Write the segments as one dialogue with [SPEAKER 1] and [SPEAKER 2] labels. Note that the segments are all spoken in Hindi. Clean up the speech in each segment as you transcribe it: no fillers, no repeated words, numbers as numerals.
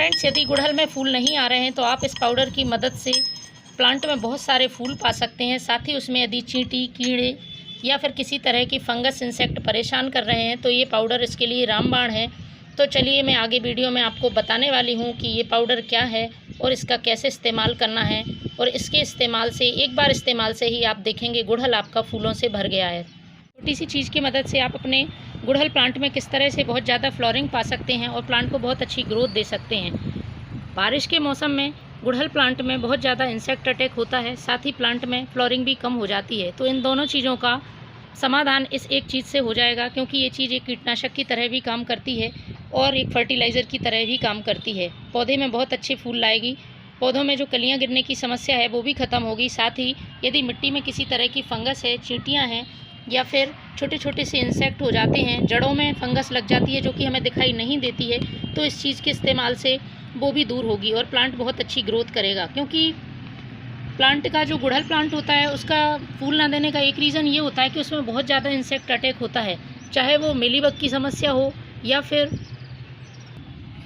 [SPEAKER 1] फ्रेंड्स, यदि गुड़हल में फूल नहीं आ रहे हैं तो आप इस पाउडर की मदद से प्लांट में बहुत सारे फूल पा सकते हैं। साथ ही उसमें यदि चींटी, कीड़े या फिर किसी तरह की फंगस, इंसेक्ट परेशान कर रहे हैं तो ये पाउडर इसके लिए रामबाण है। तो चलिए मैं आगे वीडियो में आपको बताने वाली हूँ कि ये पाउडर क्या है और इसका कैसे इस्तेमाल करना है। और इसके इस्तेमाल से, एक बार इस्तेमाल से ही आप देखेंगे गुड़हल आपका फूलों से भर गया है। छोटी सी चीज़ की मदद से आप अपने गुड़हल प्लांट में किस तरह से बहुत ज़्यादा फ्लोरिंग पा सकते हैं और प्लांट को बहुत अच्छी ग्रोथ दे सकते हैं। बारिश के मौसम में गुड़हल प्लांट में बहुत ज़्यादा इंसेक्ट अटैक होता है, साथ ही प्लांट में फ्लोरिंग भी कम हो जाती है। तो इन दोनों चीज़ों का समाधान इस एक चीज़ से हो जाएगा, क्योंकि ये चीज़ एक कीटनाशक की तरह भी काम करती है और एक फर्टिलाइज़र की तरह भी काम करती है। पौधे में बहुत अच्छे फूल लाएगी, पौधों में जो कलियां गिरने की समस्या है वो भी ख़त्म होगी। साथ ही यदि मिट्टी में किसी तरह की फंगस है, चींटियाँ हैं या फिर छोटे छोटे से इंसेक्ट हो जाते हैं, जड़ों में फंगस लग जाती है जो कि हमें दिखाई नहीं देती है, तो इस चीज़ के इस्तेमाल से वो भी दूर होगी और प्लांट बहुत अच्छी ग्रोथ करेगा। क्योंकि प्लांट का जो गुड़हल प्लांट होता है उसका फूल ना देने का एक रीज़न ये होता है कि उसमें बहुत ज़्यादा इंसेक्ट अटैक होता है, चाहे वो मिलीबग की समस्या हो या फिर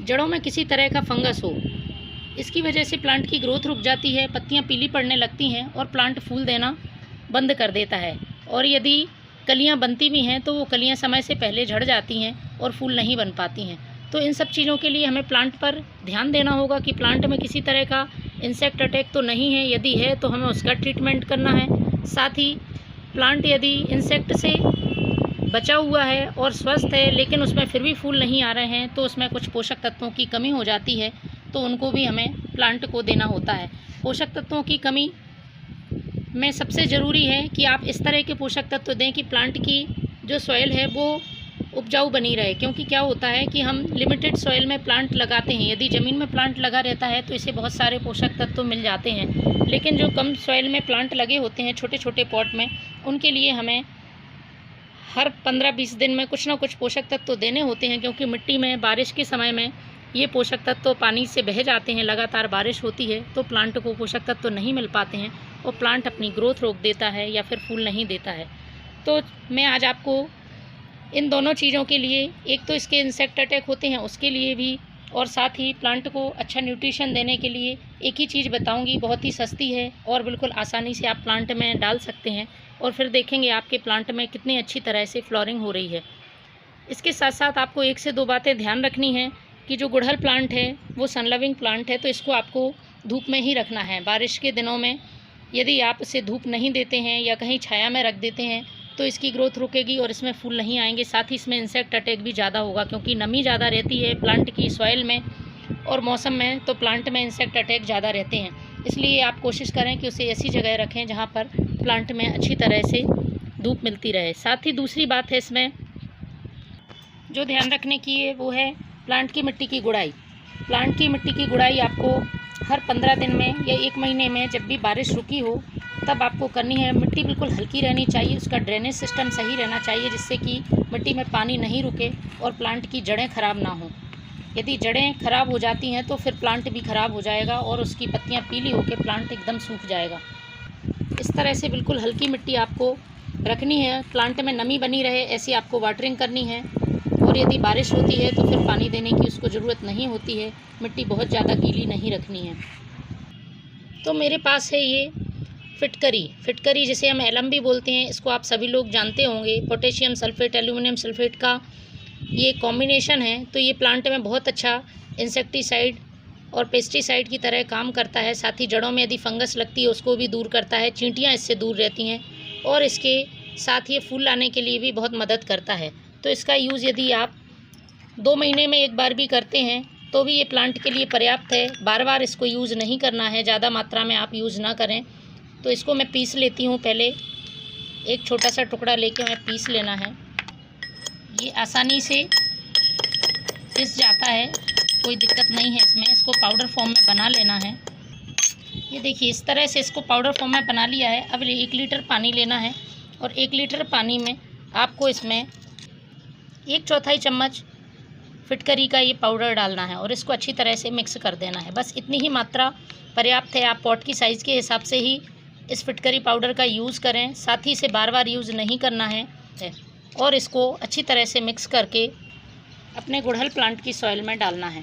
[SPEAKER 1] जड़ों में किसी तरह का फंगस हो। इसकी वजह से प्लांट की ग्रोथ रुक जाती है, पत्तियां पीली पड़ने लगती हैं और प्लांट फूल देना बंद कर देता है। और यदि कलियां बनती भी हैं तो वो कलियां समय से पहले झड़ जाती हैं और फूल नहीं बन पाती हैं। तो इन सब चीज़ों के लिए हमें प्लांट पर ध्यान देना होगा कि प्लांट में किसी तरह का इंसेक्ट अटैक तो नहीं है, यदि है तो हमें उसका ट्रीटमेंट करना है। साथ ही प्लांट यदि इंसेक्ट से बचा हुआ है और स्वस्थ है लेकिन उसमें फिर भी फूल नहीं आ रहे हैं तो उसमें कुछ पोषक तत्वों की कमी हो जाती है, तो उनको भी हमें प्लांट को देना होता है। पोषक तत्वों की कमी में सबसे ज़रूरी है कि आप इस तरह के पोषक तत्व दें कि प्लांट की जो सॉइल है वो उपजाऊ बनी रहे। क्योंकि क्या होता है कि हम लिमिटेड सॉइल में प्लांट लगाते हैं, यदि ज़मीन में प्लांट लगा रहता है तो इसे बहुत सारे पोषक तत्व मिल जाते हैं, लेकिन जो कम सॉइल में प्लांट लगे होते हैं छोटे छोटे पॉट में, उनके लिए हमें हर 15-20 दिन में कुछ ना कुछ पोषक तत्व देने होते हैं। क्योंकि मिट्टी में बारिश के समय में ये पोषक तत्व पानी से बह जाते हैं, लगातार बारिश होती है तो प्लांट को पोषक तत्व नहीं मिल पाते हैं और प्लांट अपनी ग्रोथ रोक देता है या फिर फूल नहीं देता है। तो मैं आज आपको इन दोनों चीज़ों के लिए, एक तो इसके इंसेक्ट अटैक होते हैं उसके लिए भी, और साथ ही प्लांट को अच्छा न्यूट्रिशन देने के लिए एक ही चीज़ बताऊंगी, बहुत ही सस्ती है और बिल्कुल आसानी से आप प्लांट में डाल सकते हैं और फिर देखेंगे आपके प्लांट में कितनी अच्छी तरह से फ्लोरिंग हो रही है। इसके साथ साथ आपको एक से दो बातें ध्यान रखनी है कि जो गुड़हल प्लांट है वो सन लविंग प्लांट है, तो इसको आपको धूप में ही रखना है। बारिश के दिनों में यदि आप इसे धूप नहीं देते हैं या कहीं छाया में रख देते हैं तो इसकी ग्रोथ रुकेगी और इसमें फूल नहीं आएंगे। साथ ही इसमें इंसेक्ट अटैक भी ज़्यादा होगा, क्योंकि नमी ज़्यादा रहती है प्लांट की सॉइल में और मौसम में, तो प्लांट में इंसेक्ट अटैक ज़्यादा रहते हैं। इसलिए आप कोशिश करें कि उसे ऐसी जगह रखें जहाँ पर प्लांट में अच्छी तरह से धूप मिलती रहे। साथ ही दूसरी बात है इसमें जो ध्यान रखने की है वो है प्लांट की मिट्टी की गुड़ाई। प्लांट की मिट्टी की गुड़ाई आपको हर 15 दिन में या 1 महीने में, जब भी बारिश रुकी हो तब आपको करनी है। मिट्टी बिल्कुल हल्की रहनी चाहिए, उसका ड्रेनेज सिस्टम सही रहना चाहिए जिससे कि मिट्टी में पानी नहीं रुके और प्लांट की जड़ें खराब ना हो। यदि जड़ें खराब हो जाती हैं तो फिर प्लांट भी खराब हो जाएगा और उसकी पत्तियां पीली होकर प्लांट एकदम सूख जाएगा। इस तरह से बिल्कुल हल्की मिट्टी आपको रखनी है, प्लांट में नमी बनी रहे ऐसी आपको वाटरिंग करनी है। और यदि बारिश होती है तो फिर पानी देने की उसको ज़रूरत नहीं होती है, मिट्टी बहुत ज़्यादा गीली नहीं रखनी है। तो मेरे पास है ये फिटकरी जिसे हम एलम भी बोलते हैं, इसको आप सभी लोग जानते होंगे। पोटेशियम सल्फेट, एल्यूमिनियम सल्फेट का ये कॉम्बिनेशन है, तो ये प्लांट में बहुत अच्छा इंसेक्टिसाइड और पेस्टिसाइड की तरह काम करता है। साथ ही जड़ों में यदि फंगस लगती है उसको भी दूर करता है, चींटियाँ इससे दूर रहती हैं और इसके साथ ये फूल लाने के लिए भी बहुत मदद करता है। तो इसका यूज़ यदि आप 2 महीने में एक बार भी करते हैं तो भी ये प्लांट के लिए पर्याप्त है। बार बार इसको यूज़ नहीं करना है, ज़्यादा मात्रा में आप यूज़ ना करें। तो इसको मैं पीस लेती हूँ, पहले एक छोटा सा टुकड़ा लेके हमें पीस लेना है। ये आसानी से पिस जाता है, कोई दिक्कत नहीं है इसमें। इसको पाउडर फॉर्म में बना लेना है। ये देखिए इस तरह से इसको पाउडर फॉर्म में बना लिया है। अब 1 लीटर पानी लेना है और 1 लीटर पानी में आपको इसमें 1/4 चम्मच फिटकरी का ये पाउडर डालना है और इसको अच्छी तरह से मिक्स कर देना है। बस इतनी ही मात्रा पर्याप्त है। आप पॉट की साइज़ के हिसाब से ही इस फिटकरी पाउडर का यूज़ करें। साथ ही इसे बार बार यूज़ नहीं करना है और इसको अच्छी तरह से मिक्स करके अपने गुड़हल प्लांट की सॉइल में डालना है।